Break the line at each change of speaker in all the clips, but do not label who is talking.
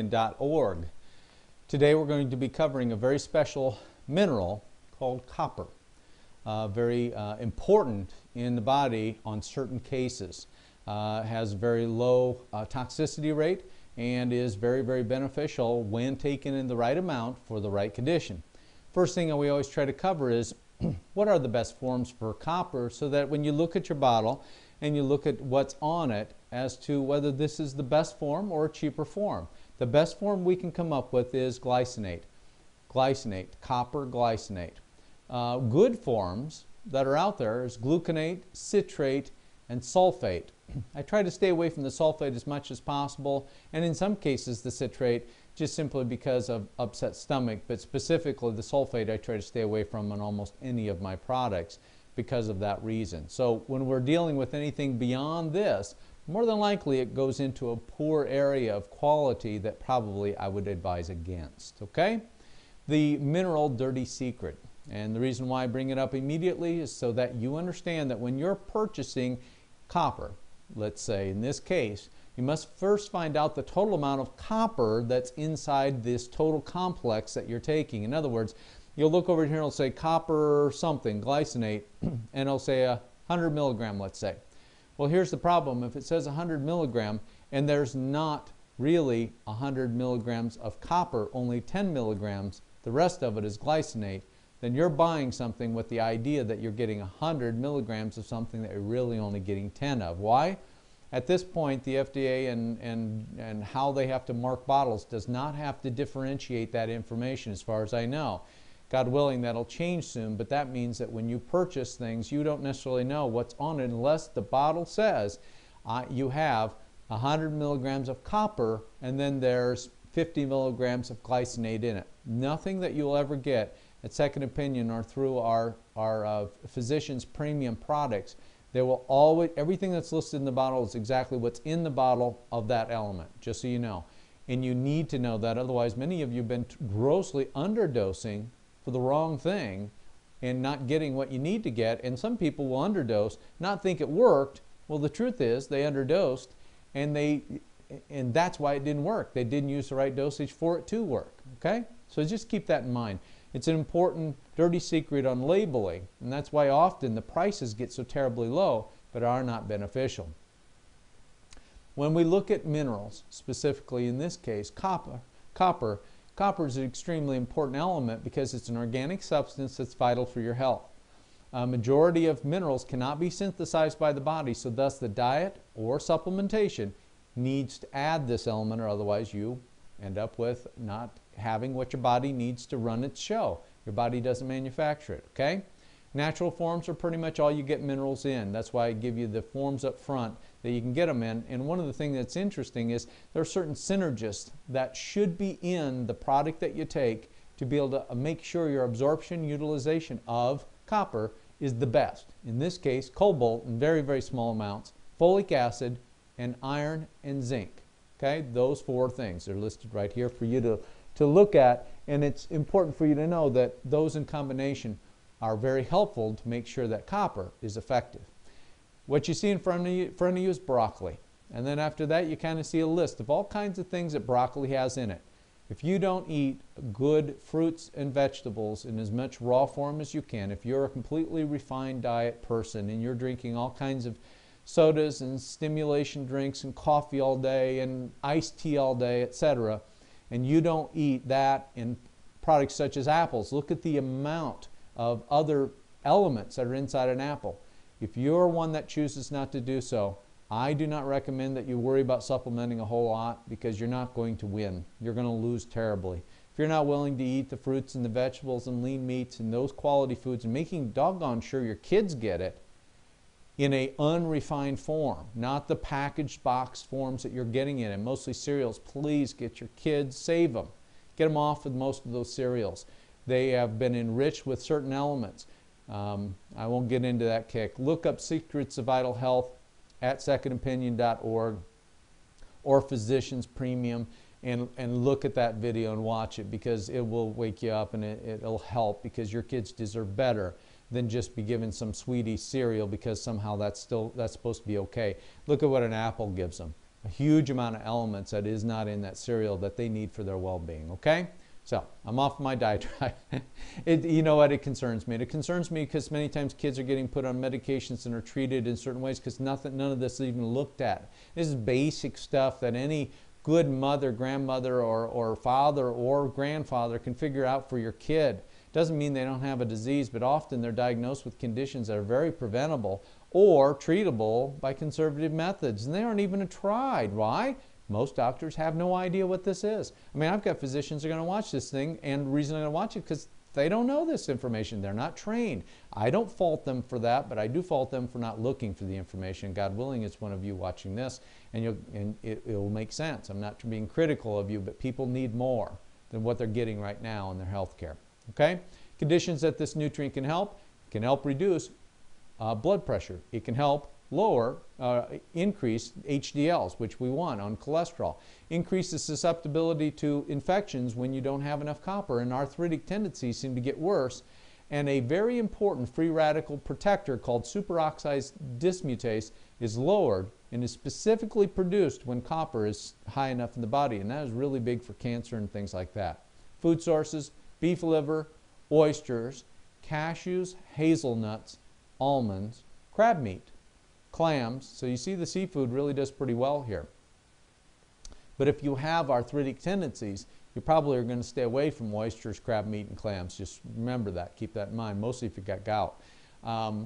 secondopinion.org. Today we're going to be covering a very special mineral called copper. Very important in the body on certain cases. Has very low toxicity rate and is very, very beneficial when taken in the right amount for the right condition. First thing that we always try to cover is what are the best forms for copper, so that when you look at your bottle and you look at what's on it as to whether this is the best form or a cheaper form. The best form we can come up with is glycinate. Glycinate, copper glycinate. Good forms that are out there is gluconate, citrate, and sulfate. I try to stay away from the sulfate as much as possible, and in some cases the citrate, just simply because of upset stomach, but specifically the sulfate I try to stay away from on almost any of my products because of that reason. So when we're dealing with anything beyond this, more than likely it goes into a poor area of quality that probably I would advise against. Okay? The mineral dirty secret. And the reason why I bring it up immediately is so that you understand that when you're purchasing copper, let's say in this case, you must first find out the total amount of copper that's inside this total complex that you're taking. In other words, you'll look over here and it'll say copper something, glycinate, and it'll say 100 milligram, let's say. Well, here's the problem. If it says 100 milligram and there's not really 100 milligrams of copper, only 10 milligrams, the rest of it is glycinate, then you're buying something with the idea that you're getting 100 milligrams of something that you're really only getting 10 of. Why? At this point, the FDA and how they have to mark bottles does not have to differentiate that information as far as I know. God willing, that'll change soon, but that means that when you purchase things, you don't necessarily know what's on it unless the bottle says you have 100 milligrams of copper and then there's 50 milligrams of glycinate in it. Nothing that you'll ever get at Second Opinion or through our physicians' premium products, there will always, everything that's listed in the bottle is exactly what's in the bottle of that element, just so you know. And you need to know that, otherwise many of you have been grossly underdosing for the wrong thing and not getting what you need to get. And some people will underdose, not think it worked. Well, the truth is they underdosed and that's why it didn't work. They didn't use the right dosage for it to work. Okay? So just keep that in mind. It's an important dirty secret on labeling, and that's why often the prices get so terribly low but are not beneficial. When we look at minerals, specifically in this case copper is an extremely important element because it's an organic substance that's vital for your health. A majority of minerals cannot be synthesized by the body, so thus the diet or supplementation needs to add this element, or otherwise you end up with not having what your body needs to run its show. Your body doesn't manufacture it, okay? Natural forms are pretty much all you get minerals in. That's why I give you the forms up front that you can get them in. And one of the things that's interesting is there are certain synergists that should be in the product that you take to be able to make sure your absorption utilization of copper is the best. In this case, cobalt in very, very small amounts, folic acid, and iron and zinc. Okay, those four things are listed right here for you to look at, and it's important for you to know that those in combination are very helpful to make sure that copper is effective. What you see in front of you is broccoli, and then after that you kind of see a list of all kinds of things that broccoli has in it. If you don't eat good fruits and vegetables in as much raw form as you can, if you're a completely refined diet person and you're drinking all kinds of sodas and stimulation drinks and coffee all day and iced tea all day, etc., and you don't eat that in products such as apples, look at the amount of other elements that are inside an apple. If you're one that chooses not to do so, I do not recommend that you worry about supplementing a whole lot, because you're not going to win. You're going to lose terribly. If you're not willing to eat the fruits and the vegetables and lean meats and those quality foods and making doggone sure your kids get it in a unrefined form, not the packaged box forms that you're getting it in, mostly cereals, please get your kids, save them. Get them off with most of those cereals. They have been enriched with certain elements. I won't get into that kick. Look up Secrets of Vital Health at secondopinion.org or Physicians Premium and look at that video and watch it, because it will wake you up and it'll help, because your kids deserve better than just be given some sweetie cereal because somehow that's supposed to be okay. Look at what an apple gives them. a huge amount of elements that is not in that cereal that they need for their well-being, okay? So I'm off my diatribe. You know what, it concerns me. It concerns me because many times kids are getting put on medications and are treated in certain ways because none of this is even looked at. This is basic stuff that any good mother, grandmother, or father or grandfather can figure out for your kid. Doesn't mean they don't have a disease, but often they're diagnosed with conditions that are very preventable or treatable by conservative methods, and they aren't even tried. Why? Most doctors have no idea what this is. I mean, I've got physicians who are going to watch this thing, and the reason they're going to watch it is because they don't know this information. They're not trained. I don't fault them for that, but I do fault them for not looking for the information. God willing, it's one of you watching this, and it will make sense. I'm not being critical of you, but people need more than what they're getting right now in their health care. Okay? Conditions that this nutrient can help reduce blood pressure. It can help increase HDLs, which we want on cholesterol. Increase the susceptibility to infections when you don't have enough copper, and arthritic tendencies seem to get worse. And a very important free radical protector called superoxide dismutase is lowered and is specifically produced when copper is high enough in the body, and that is really big for cancer and things like that. Food sources: beef liver, oysters, cashews, hazelnuts, almonds, crab meat, clams. So you see the seafood really does pretty well here. But if you have arthritic tendencies, you probably are going to stay away from oysters, crab meat, and clams. Just remember that. Keep that in mind, mostly if you've got gout.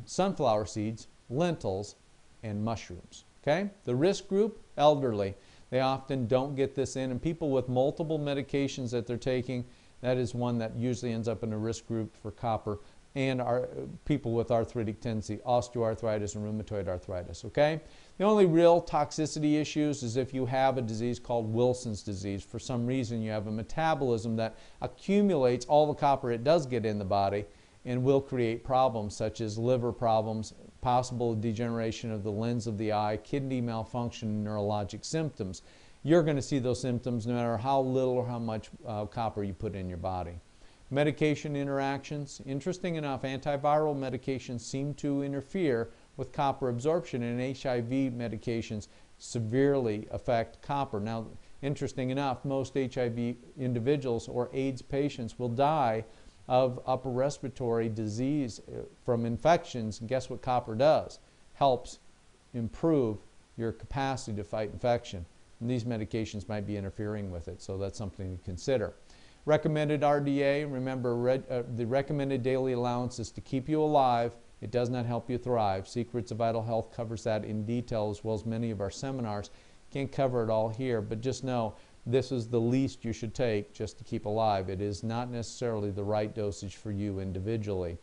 Sunflower seeds, lentils, and mushrooms. Okay? The risk group: elderly. They often don't get this in, and people with multiple medications that they're taking, that is one that usually ends up in a risk group for copper. And people with arthritic tendency, osteoarthritis and rheumatoid arthritis, okay? The only real toxicity issues is if you have a disease called Wilson's disease. For some reason, you have a metabolism that accumulates all the copper it does get in the body and will create problems such as liver problems, possible degeneration of the lens of the eye, kidney malfunction, and neurologic symptoms. You're going to see those symptoms no matter how little or how much copper you put in your body. Medication interactions. Interesting enough, antiviral medications seem to interfere with copper absorption, and HIV medications severely affect copper. Now, interesting enough, most HIV individuals or AIDS patients will die of upper respiratory disease from infections, and guess what copper does? Helps improve your capacity to fight infection. And these medications might be interfering with it, so that's something to consider. Recommended RDA, remember the recommended daily allowance is to keep you alive. It does not help you thrive. Secrets of Vital Health covers that in detail, as well as many of our seminars. Can't cover it all here, but just know this is the least you should take just to keep alive. It is not necessarily the right dosage for you individually.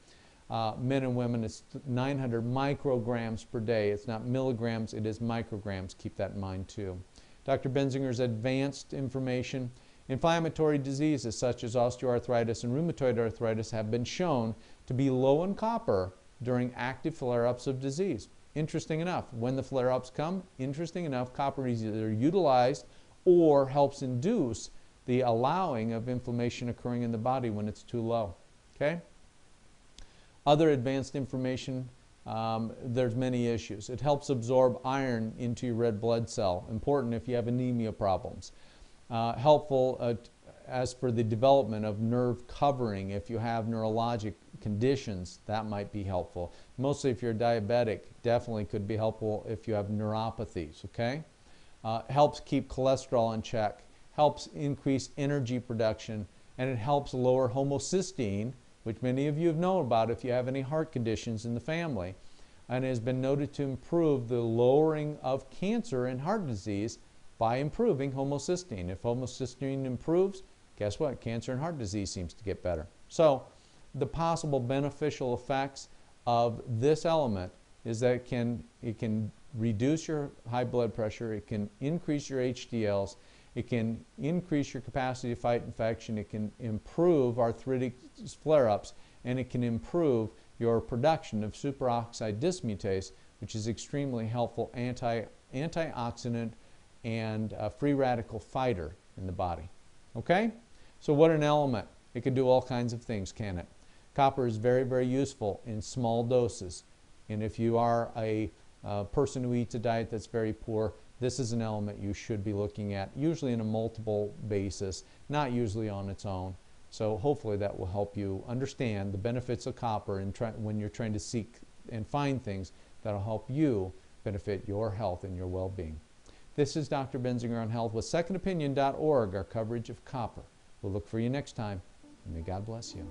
Men and women, it's 900 micrograms per day. It's not milligrams, it is micrograms. Keep that in mind too. Dr. Benzinger's advanced information. Inflammatory diseases such as osteoarthritis and rheumatoid arthritis have been shown to be low in copper during active flare-ups of disease. Interesting enough, when the flare-ups come, copper is either utilized or helps induce the allowing of inflammation occurring in the body when it's too low. Okay? Other advanced information, there's many issues. It helps absorb iron into your red blood cell, important if you have anemia problems. Helpful as for the development of nerve covering. If you have neurologic conditions, that might be helpful. Mostly if you're diabetic, definitely could be helpful if you have neuropathies, okay? Helps keep cholesterol in check, helps increase energy production, and it helps lower homocysteine, which many of you have known about if you have any heart conditions in the family, and has been noted to improve the lowering of cancer and heart disease by improving homocysteine. If homocysteine improves, guess what? Cancer and heart disease seems to get better. So the possible beneficial effects of this element is that it can reduce your high blood pressure, it can increase your HDLs, it can increase your capacity to fight infection, it can improve arthritic flare-ups, and it can improve your production of superoxide dismutase, which is extremely helpful antioxidant and a free radical fighter in the body. Okay? So what an element. It can do all kinds of things, can it? Copper is very, very useful in small doses. And if you are a person who eats a diet that's very poor, this is an element you should be looking at, usually in a multiple basis, not usually on its own. So hopefully that will help you understand the benefits of copper when you're trying to seek and find things that will help you benefit your health and your well-being. This is Dr. Benzinger on Health with secondopinion.org, our coverage of copper. We'll look for you next time. May God bless you.